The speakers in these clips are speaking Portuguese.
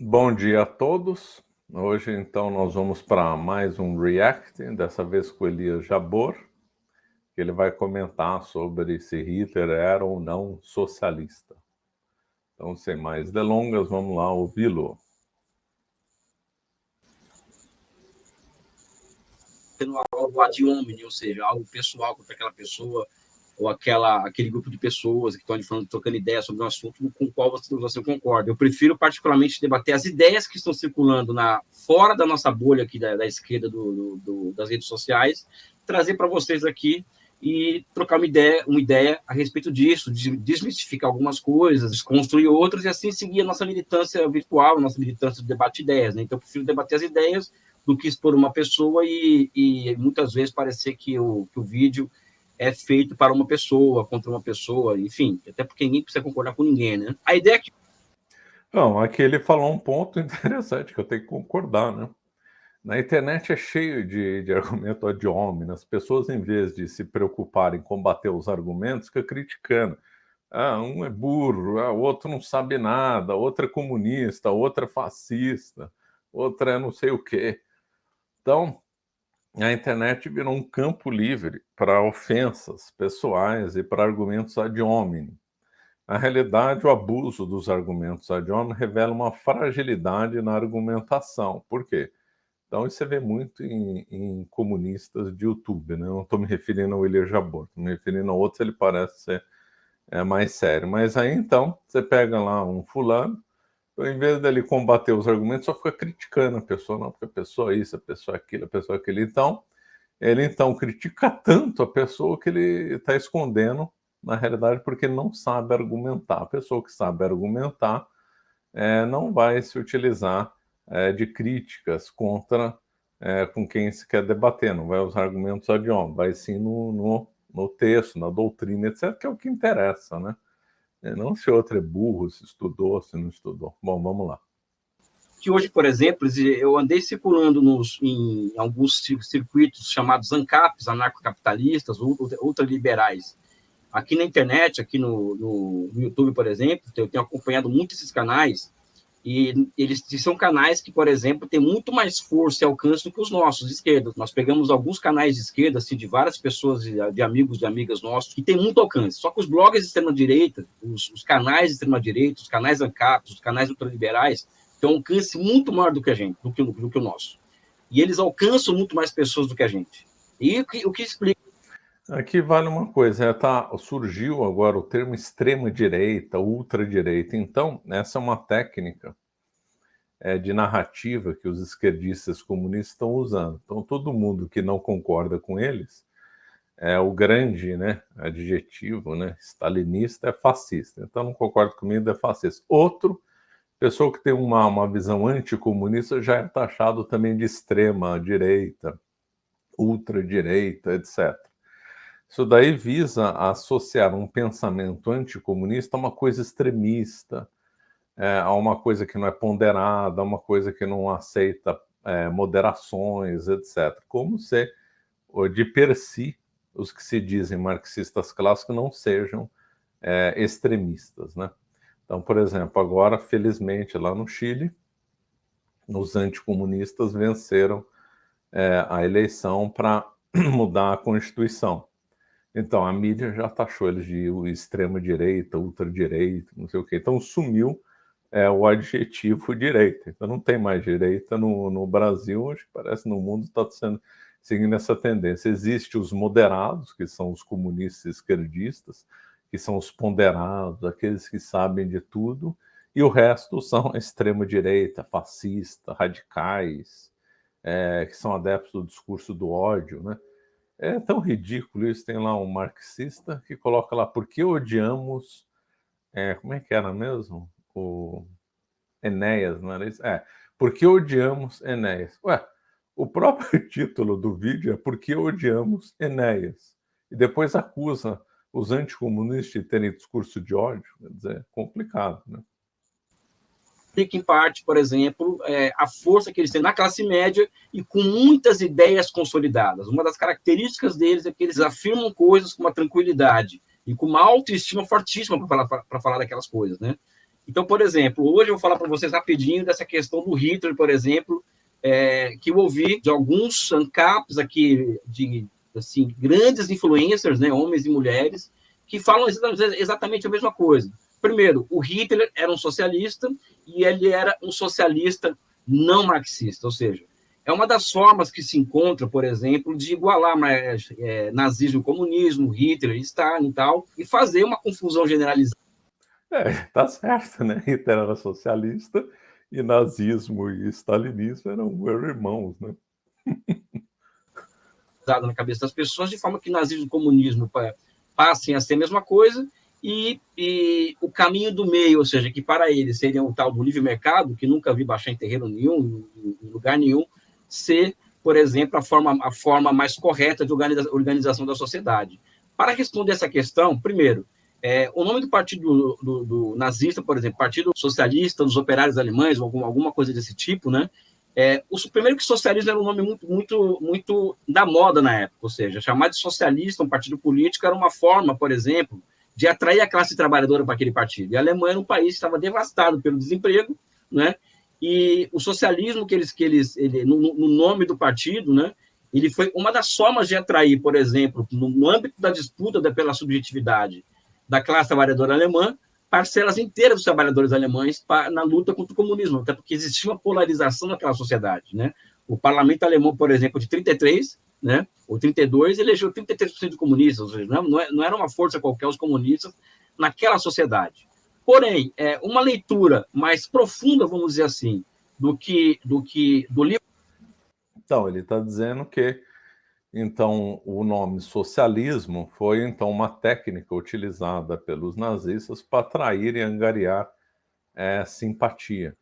Bom dia a todos. Hoje, então, nós vamos para mais um React, dessa vez com o Elias Jabor, que ele vai comentar sobre se Hitler era ou não socialista. Então, sem mais delongas, vamos lá ouvi-lo. Tendo algo ad hominem, ou seja, algo pessoal contra aquela pessoa ou aquele grupo de pessoas que estão falando, trocando ideias sobre um assunto com o qual você concorda. Eu prefiro particularmente debater as ideias que estão circulando fora da nossa bolha aqui da esquerda das redes sociais, trazer para vocês aqui e trocar uma ideia a respeito disso, de desmistificar algumas coisas, desconstruir outras e assim seguir a nossa militância virtual, a nossa militância de debate de ideias. Né? Então, eu prefiro debater as ideias do que expor uma pessoa e muitas vezes parecer que o vídeo é feito para uma pessoa, contra uma pessoa, enfim, até porque ninguém precisa concordar com ninguém, né? A ideia é que... Não, aqui ele falou um ponto interessante que eu tenho que concordar, né? Na internet é cheio de argumento ad hominem. As pessoas, em vez de se preocuparem em combater os argumentos, ficam criticando. Ah, um é burro, o outro não sabe nada, outro é comunista, outro é fascista, outro é não sei o quê. Então, a internet virou um campo livre para ofensas pessoais e para argumentos ad hominem. Na realidade, o abuso dos argumentos ad hominem revela uma fragilidade na argumentação. Por quê? Então, isso você vê muito em comunistas de YouTube, né? Eu não estou me referindo ao Elias Jabor, estou me referindo a outros, ele parece ser mais sério. Mas aí, então, você pega lá um fulano, então, em vez dele combater os argumentos, só fica criticando a pessoa, não, porque a pessoa é isso, a pessoa é aquilo, a pessoa é aquilo. Então, ele então critica tanto a pessoa que ele está escondendo, na realidade, porque ele não sabe argumentar. A pessoa que sabe argumentar não vai se utilizar de críticas contra com quem se quer debater, não vai usar argumentos ad hominem, vai sim no texto, na doutrina, etc., que é o que interessa, né? Não se o outro é burro, se estudou, se não estudou. Bom, vamos lá. Que hoje, por exemplo, eu andei circulando em alguns circuitos chamados ANCAPs, anarcocapitalistas, ultraliberais. Aqui na internet, aqui no YouTube, por exemplo, eu tenho acompanhado muito esses canais, e eles são canais que, por exemplo, têm muito mais força e alcance do que os nossos, de esquerda. Nós pegamos alguns canais de esquerda, assim, de várias pessoas, de amigos, de amigas nossos, que têm muito alcance. Só que os blogs de extrema-direita, os canais de extrema-direita, os canais ANCAPs, os canais ultraliberais, têm um alcance muito maior do que a gente, do que o nosso. E eles alcançam muito mais pessoas do que a gente. E o que explica... Aqui vale uma coisa, surgiu agora o termo extrema-direita, ultradireita. Então, essa é uma técnica de narrativa que os esquerdistas comunistas estão usando. Então, todo mundo que não concorda com eles, o grande adjetivo stalinista é fascista. Então, não concorda comigo, é fascista. Outro, pessoa que tem uma visão anticomunista já é taxado também de extrema-direita, ultradireita, etc. Isso daí visa associar um pensamento anticomunista a uma coisa extremista, a uma coisa que não é ponderada, a uma coisa que não aceita moderações, etc. Como se, de per si, os que se dizem marxistas clássicos não sejam extremistas, né? Então, por exemplo, agora, felizmente, lá no Chile, os anticomunistas venceram a eleição para mudar a Constituição. Então, a mídia já taxou eles de extrema-direita, ultradireita, não sei o quê. Então, sumiu o adjetivo direita. Então, não tem mais direita no Brasil, acho que parece no mundo está seguindo essa tendência. Existem os moderados, que são os comunistas esquerdistas, que são os ponderados, aqueles que sabem de tudo, e o resto são a extrema-direita, fascista, radicais, que são adeptos do discurso do ódio, né? É tão ridículo isso, tem lá um marxista que coloca lá, por que odiamos, como é que era mesmo? O Enéas, não era isso? Por que odiamos Enéas? Ué, o próprio título do vídeo é Por que odiamos Enéas? E depois acusa os anticomunistas de terem discurso de ódio, quer dizer, é complicado, né? Explica, em parte, por exemplo, a força que eles têm na classe média e com muitas ideias consolidadas. Uma das características deles é que eles afirmam coisas com uma tranquilidade e com uma autoestima fortíssima para falar daquelas coisas, né? Então, por exemplo, hoje eu vou falar para vocês rapidinho dessa questão do Hitler, por exemplo, que eu ouvi de alguns ANCAPs aqui, de assim, grandes influencers, né, homens e mulheres, que falam exatamente a mesma coisa. Primeiro, o Hitler era um socialista e ele era um socialista não marxista, ou seja, é uma das formas que se encontra, por exemplo, de igualar nazismo, comunismo, Hitler, Stalin e tal, e fazer uma confusão generalizada. Tá certo, né? Hitler era socialista e nazismo e stalinismo eram irmãos, né? Na cabeça das pessoas, de forma que nazismo e comunismo passem a ser a mesma coisa, e o caminho do meio, ou seja, que para eles seria o tal do livre mercado, que nunca vi baixar em terreno nenhum, em lugar nenhum, ser, por exemplo, a forma mais correta de organização da sociedade. Para responder essa questão, primeiro, o nome do partido do nazista, por exemplo, Partido Socialista dos Operários Alemães, ou alguma coisa desse tipo, né? Primeiro que socialismo era um nome muito da moda na época, ou seja, chamar de socialista um partido político era uma forma, por exemplo, de atrair a classe trabalhadora para aquele partido. E a Alemanha era um país que estava devastado pelo desemprego, né? E o socialismo no nome do partido, né? Ele foi uma das formas de atrair, por exemplo, no âmbito da disputa pela subjetividade da classe trabalhadora alemã, parcelas inteiras dos trabalhadores alemães na luta contra o comunismo, até porque existia uma polarização naquela sociedade, né? O parlamento alemão, por exemplo, de 33, né, ou 32, elegeu 33% de comunistas, ou seja, não era uma força qualquer os comunistas naquela sociedade. Porém, uma leitura mais profunda, vamos dizer assim, do livro. Então, ele está dizendo que então o nome socialismo foi então uma técnica utilizada pelos nazistas para atrair e angariar simpatia.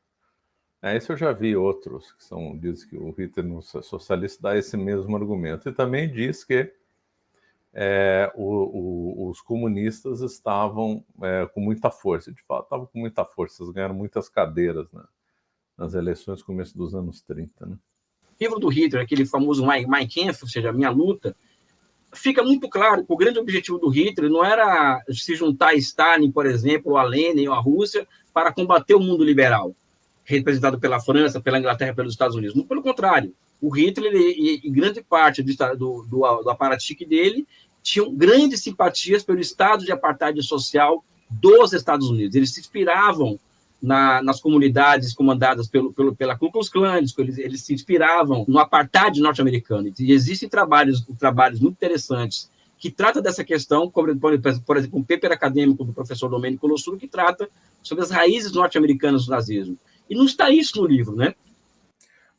Isso eu já vi outros que diz que o Hitler no socialista dá esse mesmo argumento, e também diz que os comunistas estavam com muita força, de fato estavam com muita força, eles ganharam muitas cadeiras, né, nas eleições no começo dos anos 30, né? Livro do Hitler, aquele famoso Mein Kampf, ou seja, a minha luta, fica muito claro que o grande objetivo do Hitler não era se juntar a Stalin, por exemplo, ou a Lenin ou a Rússia para combater o mundo liberal, representado pela França, pela Inglaterra, pelos Estados Unidos. Muito pelo contrário. O Hitler e grande parte do aparatique dele tinham grandes simpatias pelo estado de apartheid social dos Estados Unidos. Eles se inspiravam nas comunidades comandadas pela Ku Klux Klan, eles se inspiravam no apartheid norte-americano. E existem trabalhos muito interessantes que tratam dessa questão, como, por exemplo, um paper acadêmico do professor Domenico Lossuro, que trata sobre as raízes norte-americanas do nazismo. E não está isso no livro, né?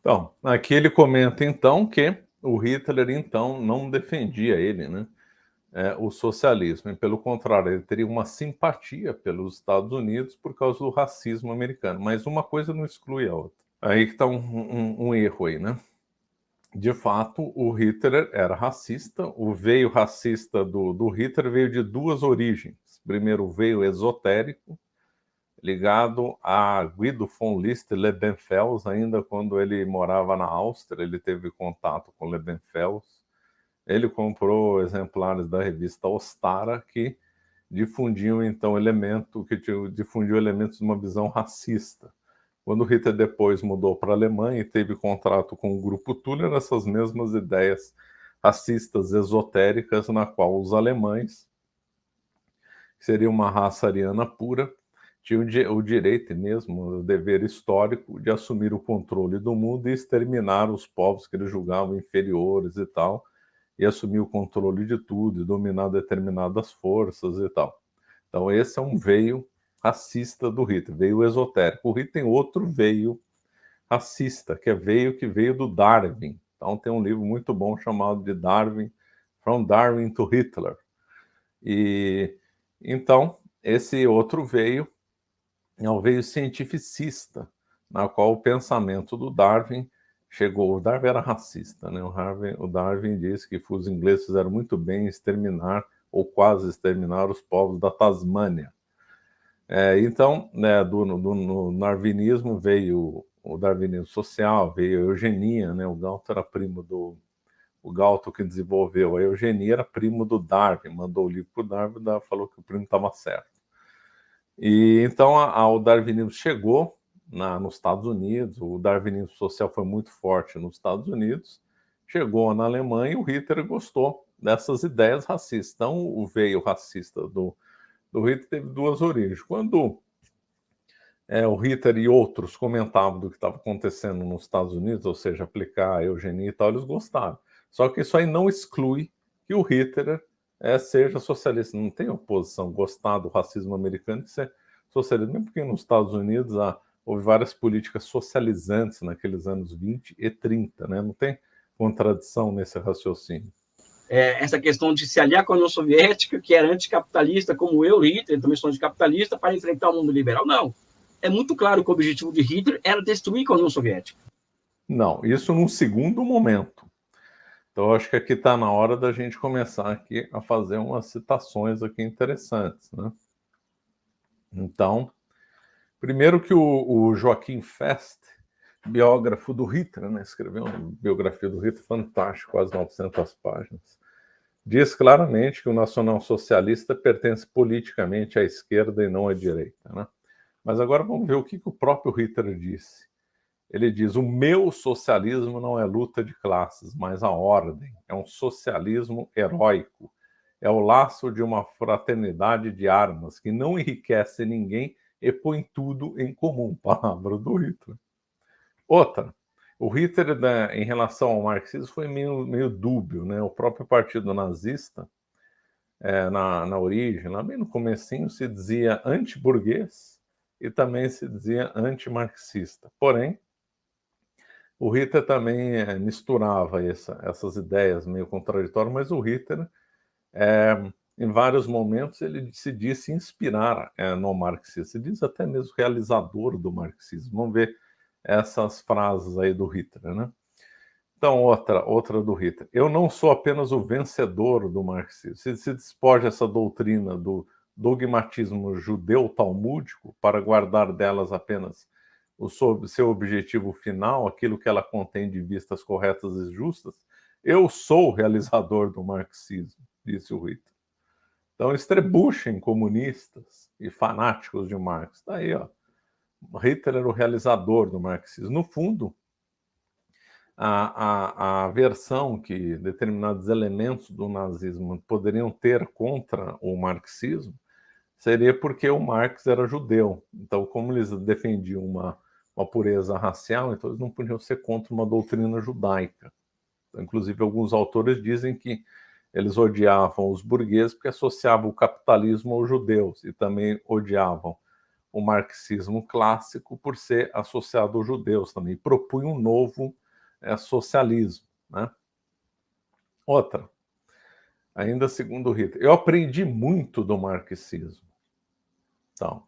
Então, aqui ele comenta, então, que o Hitler, então, não defendia ele, né, o socialismo, e pelo contrário, ele teria uma simpatia pelos Estados Unidos por causa do racismo americano, mas uma coisa não exclui a outra. Aí que está um erro aí, né? De fato, o Hitler era racista, o veio racista do Hitler veio de duas origens. Primeiro, o veio esotérico, ligado a Guido von List-Liebenfels, ainda quando ele morava na Áustria, ele teve contato com Liebenfels. Ele comprou exemplares da revista Ostara, que difundiam então difundiu elementos de uma visão racista. Quando Hitler depois mudou para a Alemanha e teve contrato com o Grupo Tuller, essas mesmas ideias racistas esotéricas, na qual os alemães, que seria uma raça ariana pura, tinham o direito mesmo, o dever histórico de assumir o controle do mundo e exterminar os povos que eles julgavam inferiores e tal, e assumir o controle de tudo, e dominar determinadas forças e tal. Então esse é um veio racista do Hitler, veio esotérico. O Hitler tem outro veio racista, que veio do Darwin. Então tem um livro muito bom chamado de Darwin, From Darwin to Hitler. E então esse outro veio é um veio cientificista, na qual o pensamento do Darwin chegou. O Darwin era racista, né? O Darwin disse que os ingleses fizeram muito bem em exterminar ou quase exterminar os povos da Tasmânia. Então, né, no darwinismo veio o darwinismo social, veio a eugenia, né? O Galton era primo o Galton que desenvolveu a eugenia era primo do Darwin, mandou o livro para o Darwin, falou que o primo estava certo. E então o darwinismo chegou nos Estados Unidos, o darwinismo social foi muito forte nos Estados Unidos, chegou na Alemanha e o Hitler gostou dessas ideias racistas. Então, o veio racista do Hitler teve duas origens. Quando o Hitler e outros comentavam do que estava acontecendo nos Estados Unidos, ou seja, aplicar a eugenia e tal, eles gostaram. Só que isso aí não exclui que o Hitler seja socialista. Não tem oposição. Gostar do racismo americano e ser socialista. Mesmo porque nos Estados Unidos houve várias políticas socializantes naqueles anos 20 e 30, né? Não tem contradição nesse raciocínio. Essa questão de se aliar com a União Soviética, que era anticapitalista, como eu, Hitler, também sou anticapitalista, para enfrentar o mundo liberal. Não. É muito claro que o objetivo de Hitler era destruir a União Soviética. Não, isso num segundo momento. Então, acho que aqui está na hora da gente começar aqui a fazer umas citações aqui interessantes, né? Então, primeiro que o Joaquim Fest, biógrafo do Hitler, né, escreveu uma biografia do Hitler fantástica, quase 900 páginas, diz claramente que o nacional-socialista pertence politicamente à esquerda e não à direita, né? Mas agora vamos ver o que o próprio Hitler disse. Ele diz: o meu socialismo não é luta de classes, mas a ordem. É um socialismo heróico. É o laço de uma fraternidade de armas que não enriquece ninguém e põe tudo em comum. Palavra do Hitler. Outra, o Hitler, né, em relação ao marxismo, foi meio dúbio, né? O próprio partido nazista, na origem, lá bem no comecinho, se dizia anti-burguês e também se dizia anti-marxista. Porém, o Hitler também misturava essas ideias meio contraditórias, mas o Hitler, em vários momentos, ele se disse inspirar no marxismo, se diz até mesmo realizador do marxismo. Vamos ver essas frases aí do Hitler, né? Então, outra do Hitler. Eu não sou apenas o vencedor do marxismo. Se despoja essa doutrina do dogmatismo judeu-talmúdico para guardar delas apenas o seu objetivo final, aquilo que ela contém de vistas corretas e justas, eu sou o realizador do marxismo, disse o Hitler. Então, estrebuchem comunistas e fanáticos de Marx. Está aí, ó. Hitler era o realizador do marxismo. No fundo, a versão que determinados elementos do nazismo poderiam ter contra o marxismo seria porque o Marx era judeu. Então, como eles defendiam uma pureza racial, então eles não podiam ser contra uma doutrina judaica. Então, inclusive, alguns autores dizem que eles odiavam os burgueses porque associavam o capitalismo aos judeus e também odiavam o marxismo clássico por ser associado aos judeus também. E propunham um novo socialismo, né? Outra, ainda segundo Hitler, eu aprendi muito do marxismo. Então,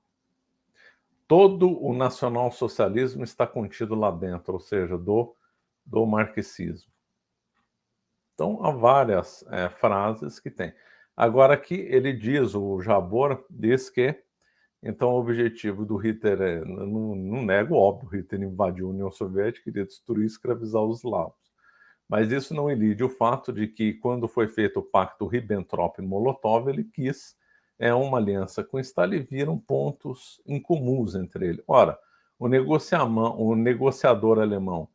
todo o nacional-socialismo está contido lá dentro, ou seja, do marxismo. Então, há várias frases que tem. Agora aqui ele diz, o Jabor diz que, então, o objetivo do Hitler não nego, óbvio, Hitler invadiu a União Soviética, queria destruir e escravizar os eslavos. Mas isso não elide o fato de que, quando foi feito o pacto Ribbentrop-Molotov, ele quis uma aliança com Stalin e viram pontos incomuns entre eles. Ora, o negociador alemão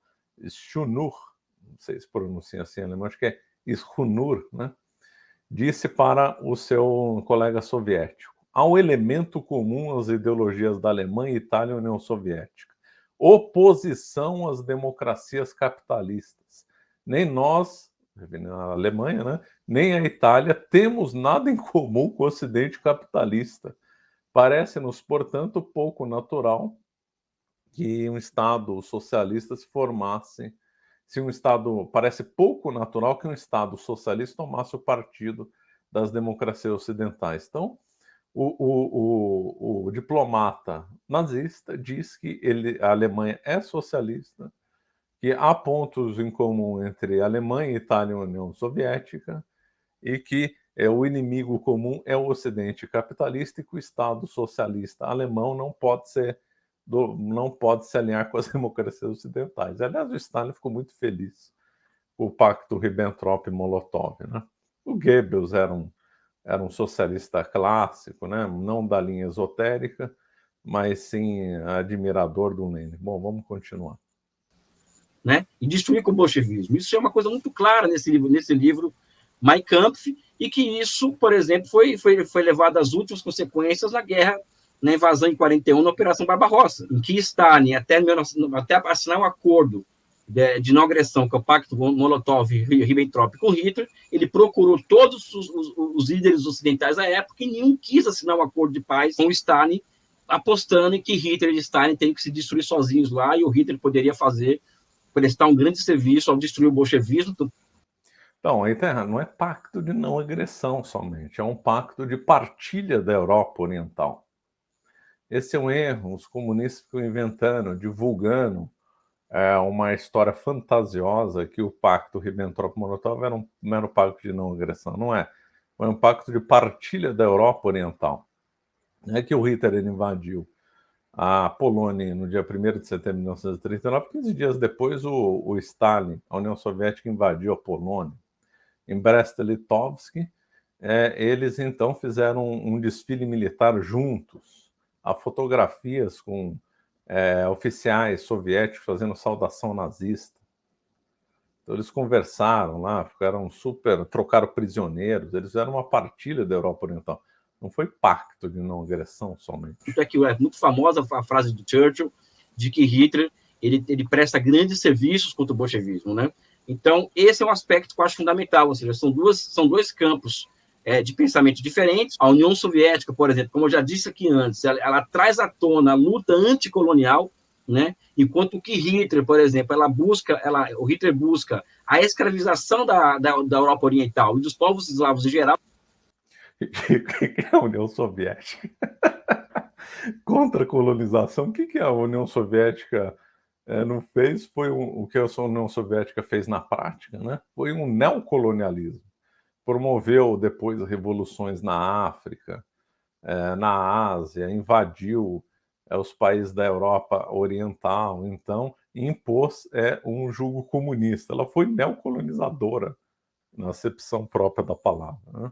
Schunur, não sei se pronuncia assim em alemão, acho que é Schunur, né? Disse para o seu colega soviético: há um elemento comum às ideologias da Alemanha, Itália e União Soviética: oposição às democracias capitalistas. Nem nós, na Alemanha, né, nem a Itália, temos nada em comum com o Ocidente capitalista. Parece-nos, portanto, pouco natural que um Estado socialista se formasse. Parece pouco natural que um Estado socialista tomasse o partido das democracias ocidentais. Então, o diplomata nazista diz que a Alemanha é socialista, que há pontos em comum entre a Alemanha, Itália e a União Soviética, e que o inimigo comum é o Ocidente capitalista e que o Estado socialista alemão não pode se alinhar com as democracias ocidentais. Aliás, o Stalin ficou muito feliz com o pacto Ribbentrop-Molotov, né? O Goebbels era era um socialista clássico, né? Não da linha esotérica, mas sim admirador do Lenin. Bom, vamos continuar. Né? E destruir com o bolchevismo. Isso é uma coisa muito clara nesse livro Mein Kampf, e que isso, por exemplo, foi levado às últimas consequências na guerra, na invasão em 41, na Operação Barbarossa, em que Stalin, até assinar um acordo de não agressão, que é o Pacto Molotov-Ribbentrop com Hitler, ele procurou todos os líderes ocidentais da época e nenhum quis assinar um acordo de paz com Stalin, apostando em que Hitler e Stalin teriam que se destruir sozinhos lá, e o Hitler poderia prestar um grande serviço ao destruir o bolchevismo. Então, aí não é pacto de não agressão somente, é um pacto de partilha da Europa Oriental. Esse é um erro, os comunistas ficam inventando, divulgando uma história fantasiosa que o pacto Ribbentrop-Molotov era um mero pacto de não agressão. Não é. Foi um pacto de partilha da Europa Oriental. Não é que o Hitler invadiu a Polônia no dia 1º de setembro de 1939, 15 dias depois o Stalin, a União Soviética, invadiu a Polônia. Em Brest-Litovsk, eles então fizeram um desfile militar juntos. Há fotografias com oficiais soviéticos fazendo saudação nazista. Então eles conversaram lá, trocaram prisioneiros, eles fizeram uma partilha da Europa Oriental. Não foi pacto de não agressão somente. É muito famosa a frase de Churchill de que Hitler ele presta grandes serviços contra o bolchevismo, né? Então esse é um aspecto que eu acho fundamental, ou seja, são dois campos de pensamento diferentes. A União Soviética, por exemplo, como eu já disse aqui antes, ela traz à tona a luta anticolonial, né? Enquanto que Hitler, por exemplo, o Hitler busca a escravização da Europa Oriental e dos povos eslavos em geral. Que é a União Soviética? Contra a colonização, o que a União Soviética não fez? Foi o que a União Soviética fez na prática, né? Foi um neocolonialismo. Promoveu depois revoluções na África, na Ásia, invadiu os países da Europa Oriental, então impôs um jugo comunista. Ela foi neocolonizadora, na acepção própria da palavra, né?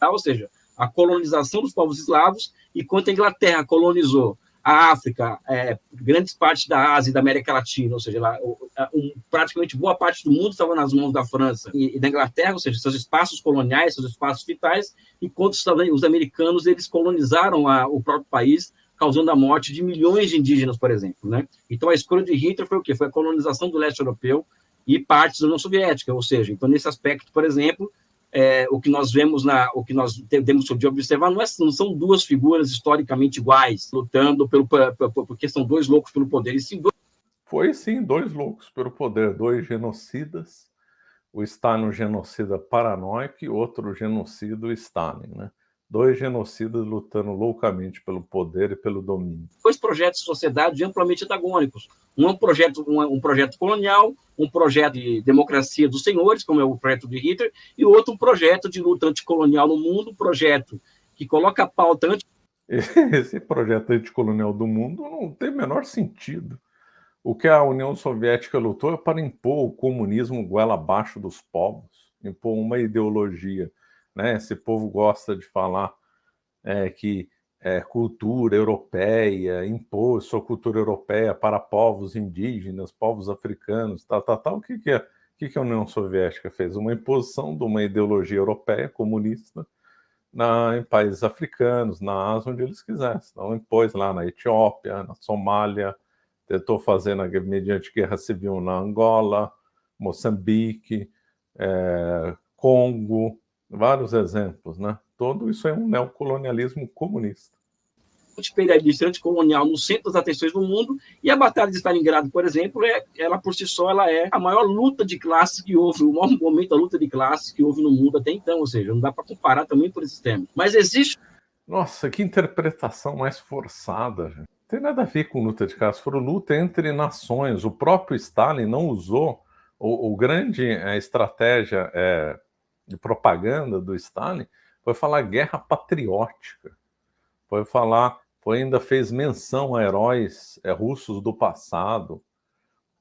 Ou seja, a colonização dos povos eslavos, enquanto a Inglaterra colonizou a África, grandes partes da Ásia e da América Latina, ou seja, praticamente boa parte do mundo estava nas mãos da França e da Inglaterra, ou seja, seus espaços coloniais, seus espaços vitais, enquanto os americanos eles colonizaram o próprio país, causando a morte de milhões de indígenas, por exemplo, né? Então a escolha de Hitler foi o quê? Foi a colonização do leste europeu e partes da União Soviética, ou seja, então nesse aspecto, por exemplo, o que nós vemos, o que nós temos de observar, não são duas figuras historicamente iguais, lutando porque são dois loucos pelo poder. Foi sim, dois loucos pelo poder, dois genocidas. O Stalin, um genocida paranoico, e outro genocida, o Stalin, né? Dois genocidas lutando loucamente pelo poder e pelo domínio. Dois projetos de sociedade amplamente antagônicos. Um projeto colonial, um projeto de democracia dos senhores, como é o projeto de Hitler, e outro um projeto de luta anticolonial no mundo, um projeto que coloca a pauta Esse projeto anticolonial do mundo não tem o menor sentido. O que a União Soviética lutou é para impor o comunismo goela abaixo dos povos, impor uma ideologia, né? Esse povo gosta de falar que cultura europeia, impor sua cultura europeia para povos indígenas, povos africanos, tal. O que a União Soviética fez? Uma imposição de uma ideologia europeia comunista em países africanos, na Ásia, onde eles quisessem. Então, impôs lá na Etiópia, na Somália, tentou fazer mediante guerra civil na Angola, Moçambique, Congo, vários exemplos, né? Tudo isso é um neocolonialismo comunista. Imperialista anticolonial no centro das atenções do mundo, e a Batalha de Stalingrado, por exemplo, ela por si só ela é a maior luta de classes que houve, o maior momento da luta de classes que houve no mundo até então, ou seja, não dá para comparar também por esses termos. Mas existe... Nossa, que interpretação mais forçada, gente. Não tem nada a ver com luta de classes, foram luta entre nações. O próprio Stalin não usou o grande estratégia de propaganda do Stalin foi falar guerra patriótica, ainda fez menção a heróis russos do passado.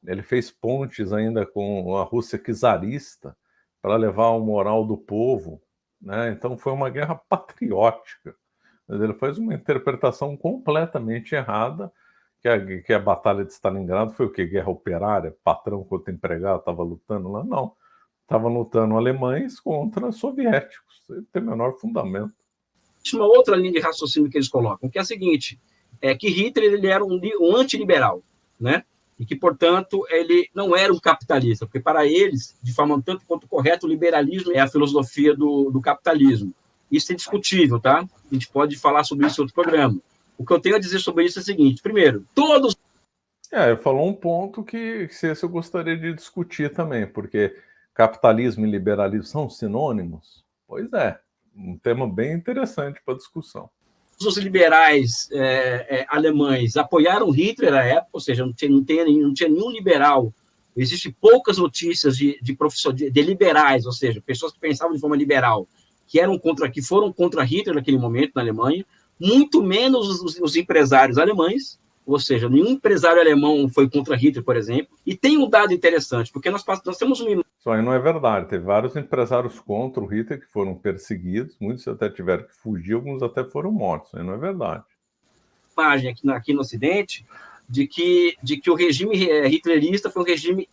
Ele fez pontes ainda com a Rússia czarista para levar o moral do povo, né? Então foi uma guerra patriótica. Mas ele faz uma interpretação completamente errada, que a Batalha de Stalingrado foi o quê? Guerra operária? Patrão contra empregado estava lutando lá? Não. Estavam lutando alemães contra soviéticos. Isso tem o menor fundamento. Uma outra linha de raciocínio que eles colocam, que é a seguinte, é que Hitler ele era um antiliberal, né? E que, portanto, ele não era um capitalista, porque para eles, de forma tanto quanto correta, o liberalismo é a filosofia do capitalismo. Isso é discutível, tá? A gente pode falar sobre isso em outro programa. O que eu tenho a dizer sobre isso é o seguinte, primeiro, todos... Falou um ponto que esse eu gostaria de discutir também, porque capitalismo e liberalismo são sinônimos? Pois é, um tema bem interessante para discussão. Os liberais alemães apoiaram Hitler à época, ou seja, não tinha nenhum liberal. Existem poucas notícias de liberais, ou seja, pessoas que pensavam de forma liberal, que foram contra Hitler naquele momento na Alemanha, muito menos os empresários alemães, ou seja, nenhum empresário alemão foi contra Hitler, por exemplo. E tem um dado interessante, porque nós temos uma... Isso aí não é verdade. Teve vários empresários contra o Hitler que foram perseguidos, muitos até tiveram que fugir, alguns até foram mortos. Isso aí não é verdade. Imagem aqui no Ocidente de que o regime hitlerista foi um regime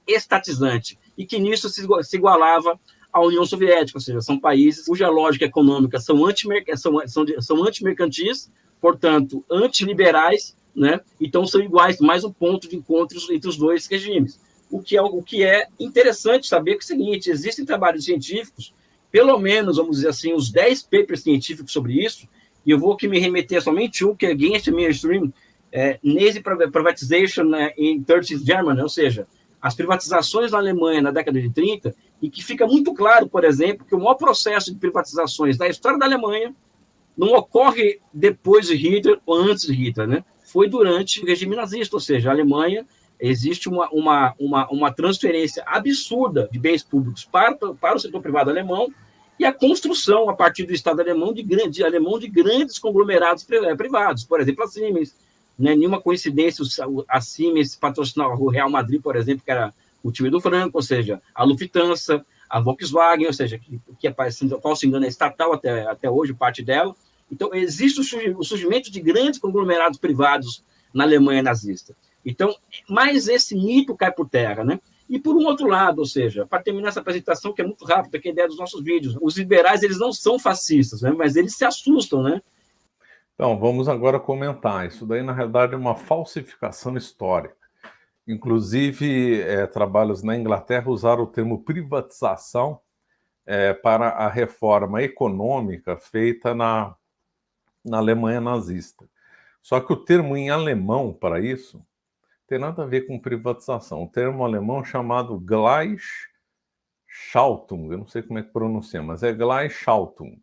estatizante e que nisso se igualava à União Soviética, ou seja, são países cuja lógica econômica são antimercantis, portanto, antiliberais, né? Então são iguais, mais um ponto de encontro entre os dois regimes. O que é interessante saber que é o seguinte, existem trabalhos científicos, pelo menos, vamos dizer assim, os 10 papers científicos sobre isso, e eu vou aqui me remeter somente um, que é Against Mainstream, Nazi Privatization in 30th Germany, ou seja, as privatizações na Alemanha na década de 30, e que fica muito claro, por exemplo, que o maior processo de privatizações da história da Alemanha não ocorre depois de Hitler ou antes de Hitler, né? Foi durante o regime nazista, ou seja, a Alemanha existe uma transferência absurda de bens públicos para o setor privado alemão e a construção, a partir do Estado alemão, de grandes conglomerados privados. Por exemplo, a Siemens. Não é nenhuma coincidência a Siemens patrocinar o Real Madrid, por exemplo, que era o time do Franco, ou seja, a Lufthansa, a Volkswagen, ou seja, que falso engano, é estatal até hoje, parte dela. Então, existe o surgimento de grandes conglomerados privados na Alemanha nazista. Então, mas esse mito cai por terra, né? E por um outro lado, ou seja, para terminar essa apresentação, que é muito rápida, que é a ideia dos nossos vídeos, os liberais, eles não são fascistas, né? Mas eles se assustam, né? Então, vamos agora comentar. Isso daí, na realidade, é uma falsificação histórica. Inclusive, trabalhos na Inglaterra usaram o termo privatização para a reforma econômica feita na Alemanha nazista. Só que o termo em alemão para isso tem nada a ver com privatização. O termo alemão chamado Gleichschaltung, eu não sei como é que pronuncia, mas é Gleichschaltung.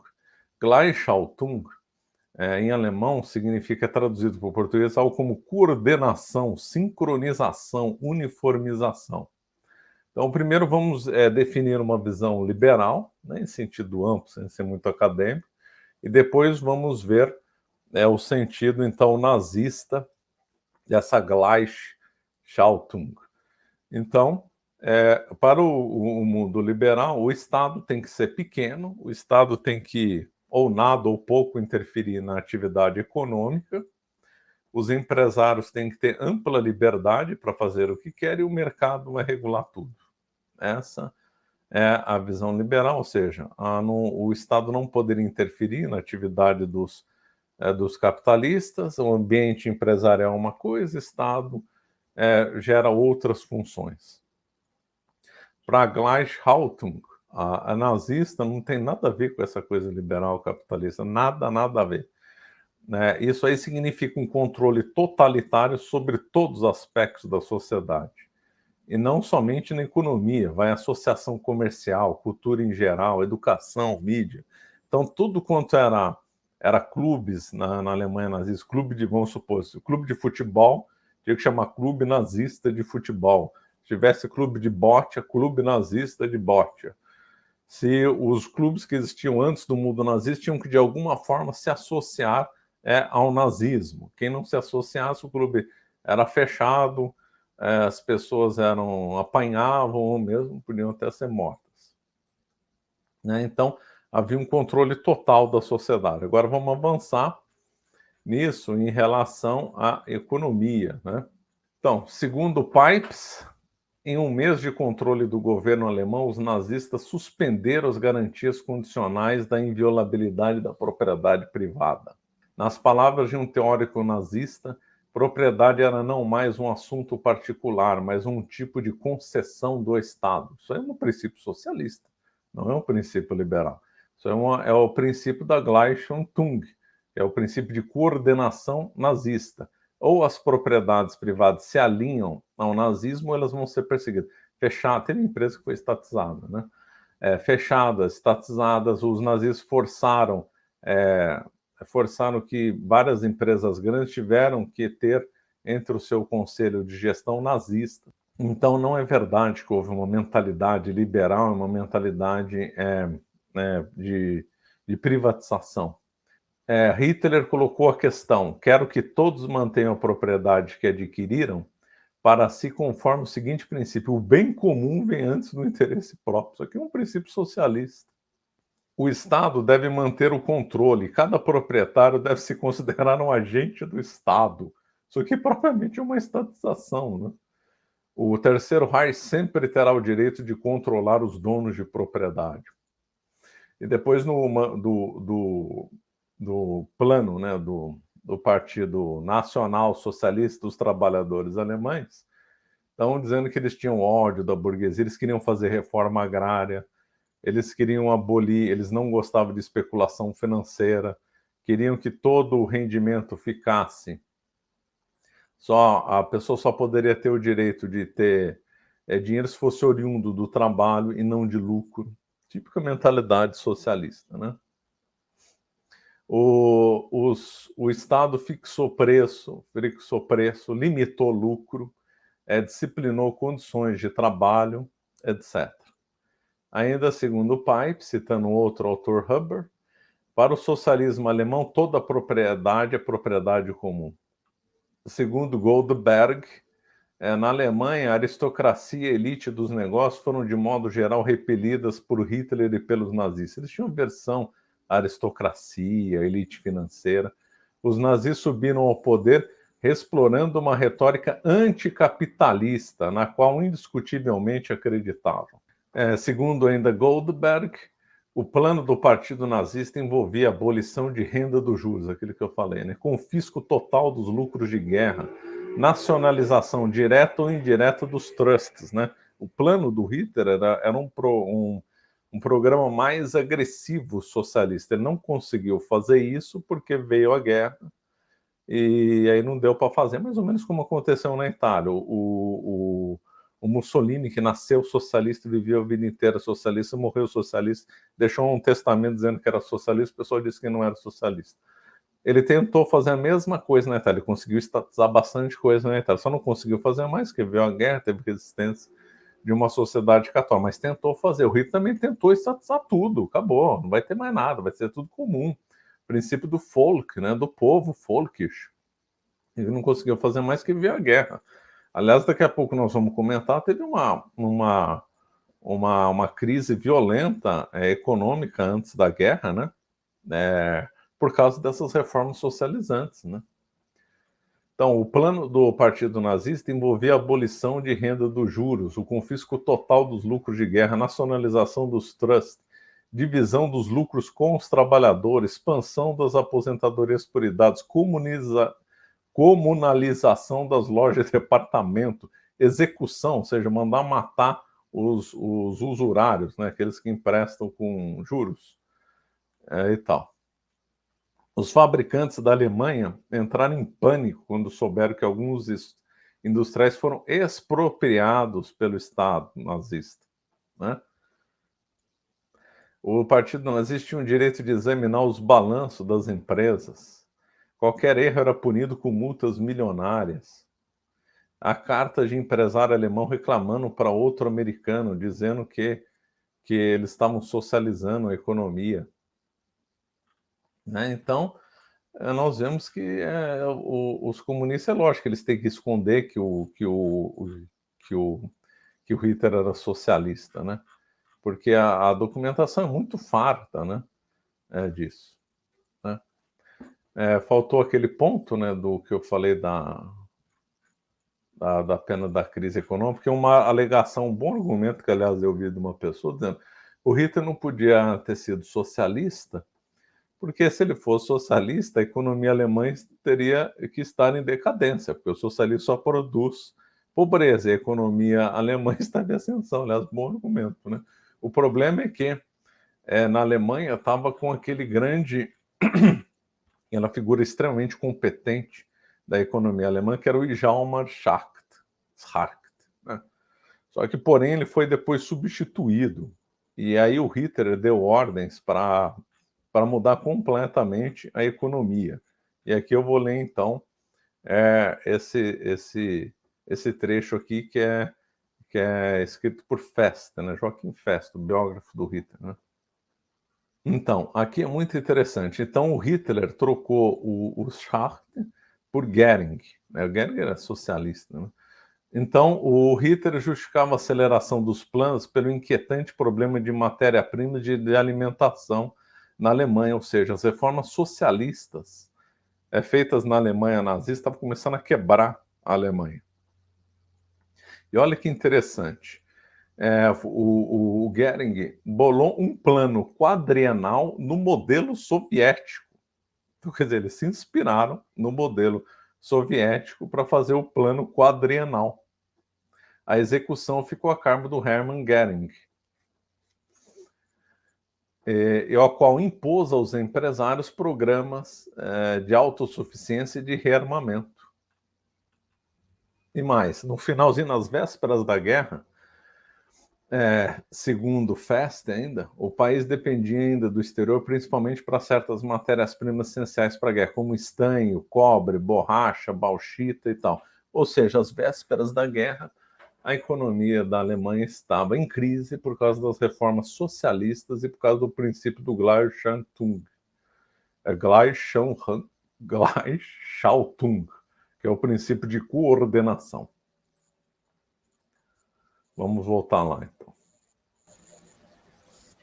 Gleichschaltung, em alemão, significa, traduzido para o português, algo como coordenação, sincronização, uniformização. Então, primeiro vamos definir uma visão liberal, né, em sentido amplo, sem ser muito acadêmico, e depois vamos ver o sentido, então, nazista dessa Gleichschaltung. Então, para o mundo liberal, o Estado tem que ser pequeno, o Estado tem que, ou nada ou pouco, interferir na atividade econômica, os empresários têm que ter ampla liberdade para fazer o que querem e o mercado vai regular tudo. Essa é a visão liberal, ou seja, o Estado não poderia interferir na atividade dos capitalistas, o ambiente empresarial é uma coisa, o Estado gera outras funções. Para Gleichschaltung, a nazista não tem nada a ver com essa coisa liberal capitalista, nada a ver. Isso aí significa um controle totalitário sobre todos os aspectos da sociedade. E não somente na economia, vai associação comercial, cultura em geral, educação, mídia. Então, tudo quanto era clubes na Alemanha nazista, vamos supor, clube de futebol, tinha que chamar clube nazista de futebol. Se tivesse clube de bote, clube nazista de bote. Se os clubes que existiam antes do mundo nazista tinham que, de alguma forma, se associar ao nazismo. Quem não se associasse, o clube era fechado, as pessoas apanhavam ou mesmo podiam até ser mortas. Então, havia um controle total da sociedade. Agora vamos avançar nisso em relação à economia, né? Então, segundo Pipes, em um mês de controle do governo alemão, os nazistas suspenderam as garantias condicionais da inviolabilidade da propriedade privada. Nas palavras de um teórico nazista, propriedade era não mais um assunto particular, mas um tipo de concessão do Estado. Isso é um princípio socialista, não é um princípio liberal. Isso é o princípio da Gleichung, que é o princípio de coordenação nazista. Ou as propriedades privadas se alinham ao nazismo, ou elas vão ser perseguidas. Teve empresa que foi estatizada, né? Fechadas, estatizadas, os nazistas forçaram que várias empresas grandes tiveram que ter entre o seu conselho de gestão nazista. Então, não é verdade que houve uma mentalidade liberal, uma mentalidade de privatização. Hitler colocou a questão: quero que todos mantenham a propriedade que adquiriram para si conforme o seguinte princípio: o bem comum vem antes do interesse próprio. Isso aqui é um princípio socialista. O Estado deve manter o controle, cada proprietário deve se considerar um agente do Estado. Isso aqui propriamente é uma estatização, né? O Terceiro Reich sempre terá o direito de controlar os donos de propriedade. E depois do plano, né, do Partido Nacional Socialista dos Trabalhadores Alemães, estão dizendo que eles tinham ódio da burguesia, eles queriam fazer reforma agrária, eles queriam abolir, eles não gostavam de especulação financeira, queriam que todo o rendimento ficasse. A pessoa só poderia ter o direito de ter dinheiro se fosse oriundo do trabalho e não de lucro. Típica mentalidade socialista, né? O Estado fixou preço, limitou lucro, disciplinou condições de trabalho, etc. Ainda segundo Pipe, citando outro autor, Huber, para o socialismo alemão, toda propriedade é propriedade comum. Segundo Goldberg, na Alemanha, a aristocracia e a elite dos negócios foram, de modo geral, repelidas por Hitler e pelos nazistas. Eles tinham versão aristocracia, elite financeira. Os nazis subiram ao poder explorando uma retórica anticapitalista, na qual indiscutivelmente acreditavam. Segundo ainda Goldberg, o plano do Partido Nazista envolvia a abolição de renda dos juros, aquilo que eu falei, né? Confisco total dos lucros de guerra, nacionalização direta ou indireta dos trusts, né? O plano do Hitler era um programa mais agressivo socialista. Ele não conseguiu fazer isso porque veio a guerra e aí não deu para fazer, mais ou menos como aconteceu na Itália. O Mussolini, que nasceu socialista, viveu a vida inteira socialista, morreu socialista, deixou um testamento dizendo que era socialista, o pessoal disse que não era socialista. Ele tentou fazer a mesma coisa na Itália, ele conseguiu estatizar bastante coisa na Itália, só não conseguiu fazer mais, porque veio a guerra, teve resistência de uma sociedade católica, mas tentou fazer. O Hitler também tentou estatizar tudo, acabou, não vai ter mais nada, vai ser tudo comum. O princípio do folk, né, do povo folkish. Ele não conseguiu fazer mais que veio a guerra. Aliás, daqui a pouco nós vamos comentar, teve uma crise violenta econômica antes da guerra, né? Por causa dessas reformas socializantes, né? Então, o plano do Partido Nazista envolvia a abolição de renda dos juros, o confisco total dos lucros de guerra, nacionalização dos trusts, divisão dos lucros com os trabalhadores, expansão das aposentadorias por idades, comunalização das lojas de departamento, execução, ou seja, mandar matar os usurários, né, aqueles que emprestam com juros e tal. Os fabricantes da Alemanha entraram em pânico quando souberam que alguns industriais foram expropriados pelo Estado nazista, né? O Partido Nazista tinha o direito de examinar os balanços das empresas. Qualquer erro era punido com multas milionárias. A carta de empresário alemão reclamando para outro americano, dizendo que eles estavam socializando a economia, né? Então, nós vemos que os comunistas, é lógico, eles têm que esconder que o Hitler era socialista, né? porque a documentação é muito farta, né, disso. Né? Faltou aquele ponto, né, do que eu falei da pena da crise econômica, é uma alegação, um bom argumento que, aliás, eu ouvi de uma pessoa dizendo o Hitler não podia ter sido socialista, porque se ele fosse socialista, a economia alemã teria que estar em decadência, porque o socialismo só produz pobreza, e a economia alemã está em ascensão. Aliás, bom argumento, né? O problema é que na Alemanha estava com aquele grande, uma figura extremamente competente da economia alemã, que era o Hjalmar Schacht, né? Só que, porém, ele foi depois substituído, e aí o Hitler deu ordens para mudar completamente a economia. E aqui eu vou ler, então, esse trecho aqui que é escrito por Fest, né? Joachim Fest, o biógrafo do Hitler. Né? Então, aqui é muito interessante. Então, o Hitler trocou o Schacht por Goering. Né? O Goering era socialista. Né? Então, o Hitler justificava a aceleração dos planos pelo inquietante problema de matéria-prima de alimentação na Alemanha, ou seja, as reformas socialistas feitas na Alemanha nazista estavam começando a quebrar a Alemanha. E olha que interessante, o Goering bolou um plano quadrienal no modelo soviético. Então, quer dizer, eles se inspiraram no modelo soviético para fazer o plano quadrienal. A execução ficou a cargo do Hermann Goering, ao qual impôs aos empresários programas de autossuficiência e de rearmamento. E mais, no finalzinho, nas vésperas da guerra, segundo Fest ainda, o país dependia ainda do exterior, principalmente para certas matérias-primas essenciais para a guerra, como estanho, cobre, borracha, bauxita e tal. Ou seja, às vésperas da guerra, a economia da Alemanha estava em crise por causa das reformas socialistas e por causa do princípio do Gleichschaltung. Gleichschaltung, que é o princípio de coordenação. Vamos voltar lá, então.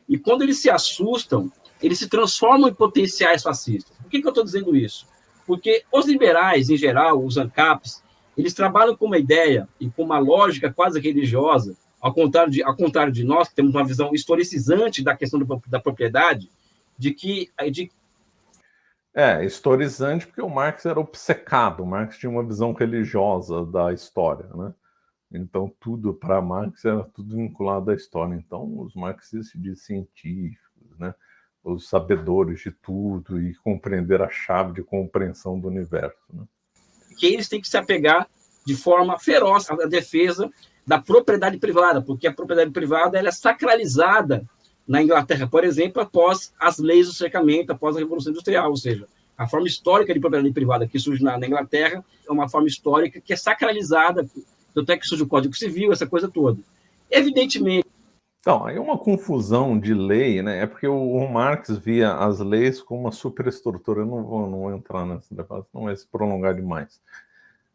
E quando eles se assustam, eles se transformam em potenciais fascistas. Por que eu estou dizendo isso? Porque os liberais, em geral, os ANCAPs, eles trabalham com uma ideia e com uma lógica quase religiosa, ao contrário de nós, que temos uma visão historicizante da questão da propriedade, historizante porque o Marx era obcecado, o Marx tinha uma visão religiosa da história, né? Então, tudo para Marx era tudo vinculado à história. Então, os marxistas de científicos, né? Os sabedores de tudo e compreender a chave de compreensão do universo. Né? Que eles têm que se apegar de forma feroz à defesa da propriedade privada, porque a propriedade privada ela é sacralizada na Inglaterra, por exemplo, após as leis do cercamento, após a Revolução Industrial, ou seja, a forma histórica de propriedade privada que surge na Inglaterra é uma forma histórica que é sacralizada, tanto é que surge o Código Civil, essa coisa toda. Evidentemente. Então, aí é uma confusão de lei, né? É porque o Marx via as leis como uma superestrutura. Eu não vou entrar nesse debate, não vai se prolongar demais.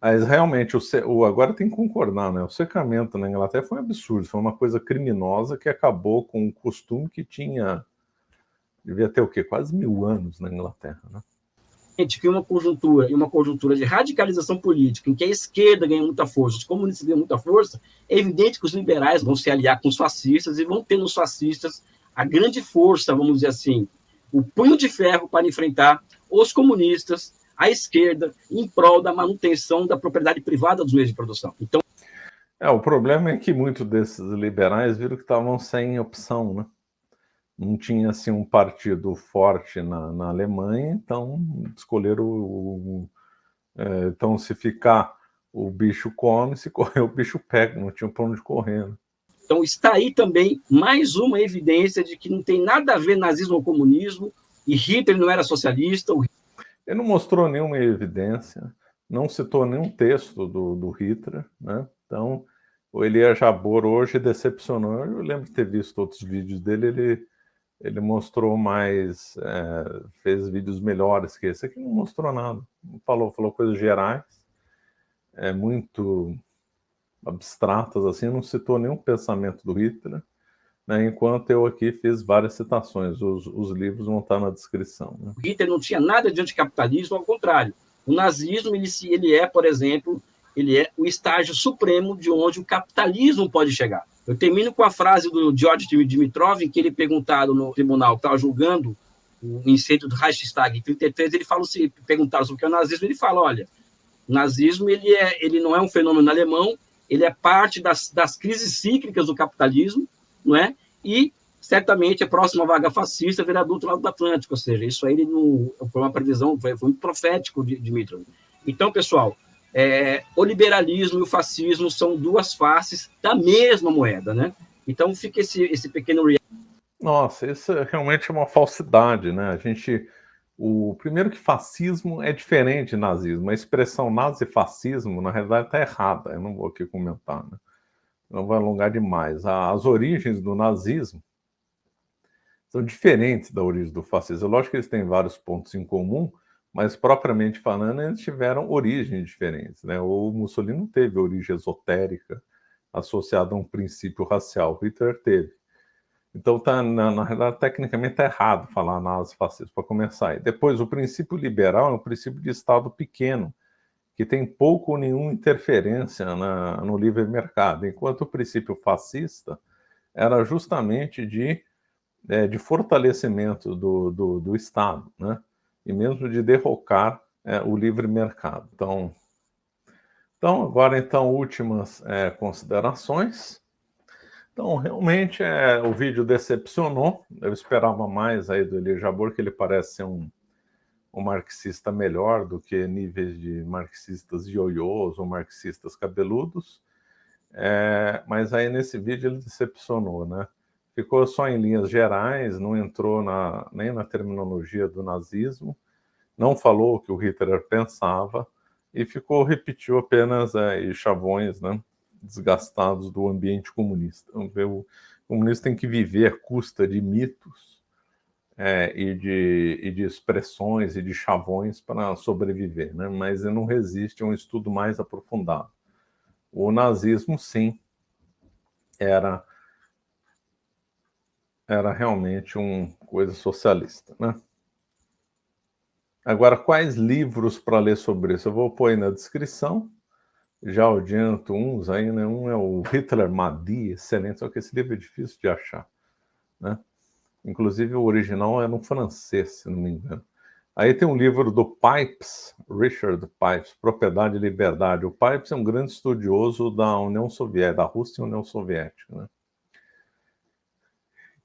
Mas realmente, agora tem que concordar, né? O cercamento na Inglaterra foi um absurdo, foi uma coisa criminosa que acabou com um costume que devia ter o quê? Quase 1000 anos na Inglaterra, né? Que uma conjuntura de radicalização política, em que a esquerda ganha muita força, os comunistas ganham muita força, é evidente que os liberais vão se aliar com os fascistas e vão ter nos fascistas a grande força, vamos dizer assim, o punho de ferro para enfrentar os comunistas, a esquerda, em prol da manutenção da propriedade privada dos meios de produção. Então, o problema é que muitos desses liberais viram que estavam sem opção, né? Não tinha assim um partido forte na Alemanha, então escolheram então se ficar o bicho come, se correr o bicho pega, não tinha pra onde correr. Né? Então está aí também mais uma evidência de que não tem nada a ver nazismo ou comunismo, e Hitler não era socialista. Ele não mostrou nenhuma evidência, não citou nenhum texto do Hitler, né? Então o Elia Jabor hoje decepcionou. Eu lembro de ter visto outros vídeos dele, ele mostrou mais, fez vídeos melhores que esse. Aqui não mostrou nada. Falou coisas gerais, muito abstratas, assim, não citou nenhum pensamento do Hitler, né, enquanto eu aqui fiz várias citações. Os livros vão estar na descrição. Né? Hitler não tinha nada de anticapitalismo, ao contrário. O nazismo, ele é, por exemplo, ele é o estágio supremo de onde o capitalismo pode chegar. Eu termino com a frase do George Dimitrov, em que ele perguntado no tribunal que estava julgando o incêndio do Reichstag em 1933, ele fala, se perguntaram sobre o que é o nazismo, ele fala, olha, o nazismo ele não é um fenômeno alemão, ele é parte das crises cíclicas do capitalismo, não é? E certamente a próxima vaga fascista virá do outro lado do Atlântico, ou seja, isso aí ele não, foi uma previsão, foi muito profético de Dimitrov. Então, pessoal, o liberalismo e o fascismo são duas faces da mesma moeda, né? Então fica esse pequeno... Nossa, isso é realmente uma falsidade, né? O primeiro que fascismo é diferente de nazismo. A expressão nazifascismo, na realidade, está errada. Eu não vou aqui comentar, né? Não vou alongar demais. As origens do nazismo são diferentes da origem do fascismo. Lógico que eles têm vários pontos em comum, mas propriamente falando, eles tiveram origens diferentes, né? O Mussolini não teve origem esotérica associada a um princípio racial. O Hitler teve. Então, na realidade, tecnicamente está errado falar nazifascismo, para começar. E depois, o princípio liberal é um princípio de Estado pequeno, que tem pouco ou nenhuma interferência no livre mercado, enquanto o princípio fascista era justamente de fortalecimento do Estado, né? E mesmo de derrocar o livre mercado. Então agora, últimas considerações. Então, realmente, o vídeo decepcionou. Eu esperava mais aí do Elie Jabbour, que ele parece ser um marxista melhor do que níveis de marxistas ioiôs ou marxistas cabeludos. Mas aí nesse vídeo ele decepcionou, né? Ficou só em linhas gerais, não entrou nem na terminologia do nazismo, não falou o que o Hitler pensava e repetiu apenas chavões, né, desgastados do ambiente comunista. Então, o comunista tem que viver à custa de mitos e de expressões e de chavões para sobreviver, né? Mas ele não resiste a um estudo mais aprofundado. O nazismo, sim, era realmente uma coisa socialista, né? Agora, quais livros para ler sobre isso? Eu vou pôr aí na descrição. Já adianto uns aí, né? Um é o Hitler Mahdi, excelente, só que esse livro é difícil de achar, né? Inclusive o original é no francês, se não me engano. Aí tem um livro do Pipes, Richard Pipes, Propriedade e Liberdade. O Pipes é um grande estudioso da União Soviética, da Rússia e União Soviética, né?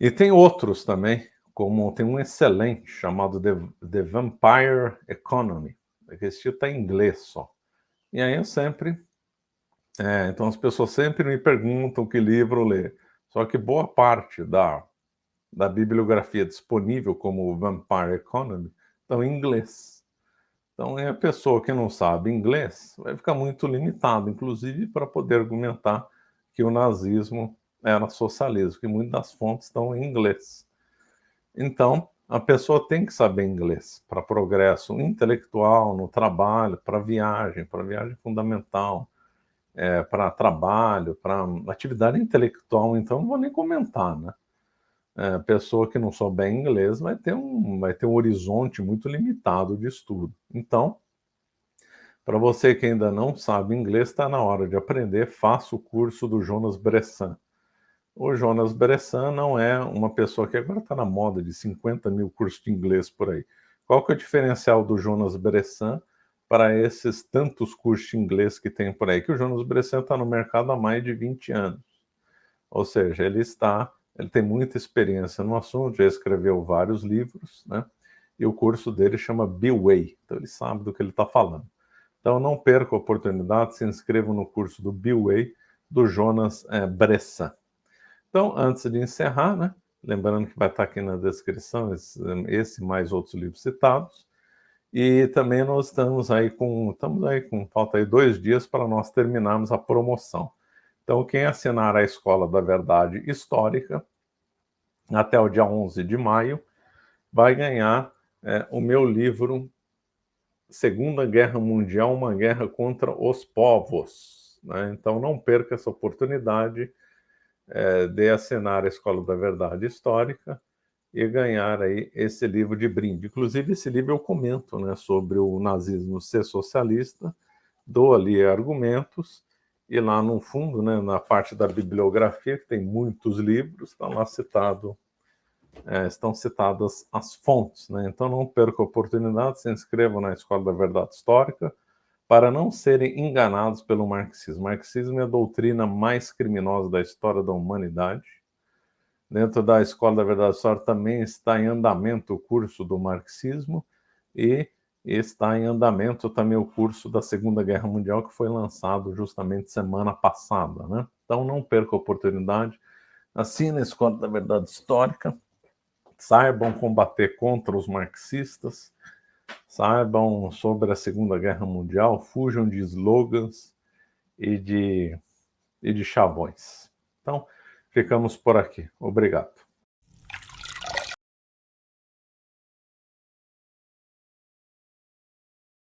E tem outros também, como tem um excelente chamado The Vampire Economy, que esse título está em inglês só. E aí eu sempre... então as pessoas sempre me perguntam que livro ler. Só que boa parte da bibliografia disponível como Vampire Economy estão em inglês. Então a pessoa que não sabe inglês vai ficar muito limitado, inclusive para poder argumentar que o nazismo era socialismo, que muitas das fontes estão em inglês. Então, a pessoa tem que saber inglês para progresso intelectual, no trabalho, para viagem fundamental, para trabalho, para atividade intelectual, então não vou nem comentar, né? A pessoa que não souber inglês vai ter um horizonte muito limitado de estudo. Então, para você que ainda não sabe inglês, está na hora de aprender, faça o curso do Jonas Bressan. O Jonas Bressan não é uma pessoa que agora está na moda de 50 mil cursos de inglês por aí. Qual que é o diferencial do Jonas Bressan para esses tantos cursos de inglês que tem por aí? Que o Jonas Bressan está no mercado há mais de 20 anos. Ou seja, ele tem muita experiência no assunto, já escreveu vários livros, né? E o curso dele chama B-Way, então ele sabe do que ele está falando. Então não perca a oportunidade, se inscreva no curso do B-Way do Jonas Bressan. Então, antes de encerrar, né, lembrando que vai estar aqui na descrição esse mais outros livros citados, e também nós estamos aí com falta aí 2 dias para nós terminarmos a promoção. Então, quem assinar a Escola da Verdade Histórica até o dia 11 de maio vai ganhar o meu livro Segunda Guerra Mundial, uma guerra contra os povos, né? Então não perca essa oportunidade. de assinar a Escola da Verdade Histórica e ganhar aí esse livro de brinde. Inclusive, esse livro eu comento, né, sobre o nazismo ser socialista, dou ali argumentos, e lá no fundo, né, na parte da bibliografia, que tem muitos livros, está lá citado, estão citadas as fontes, né? Então não perca a oportunidade, se inscrevam na Escola da Verdade Histórica, para não serem enganados pelo marxismo. O marxismo é a doutrina mais criminosa da história da humanidade. Dentro da Escola da Verdade Histórica também está em andamento o curso do marxismo e está em andamento também o curso da Segunda Guerra Mundial, que foi lançado justamente semana passada, né? Então não perca a oportunidade, assine a Escola da Verdade Histórica, saibam combater contra os marxistas, saibam sobre a Segunda Guerra Mundial, fujam de slogans e de chavões. Então, ficamos por aqui. Obrigado.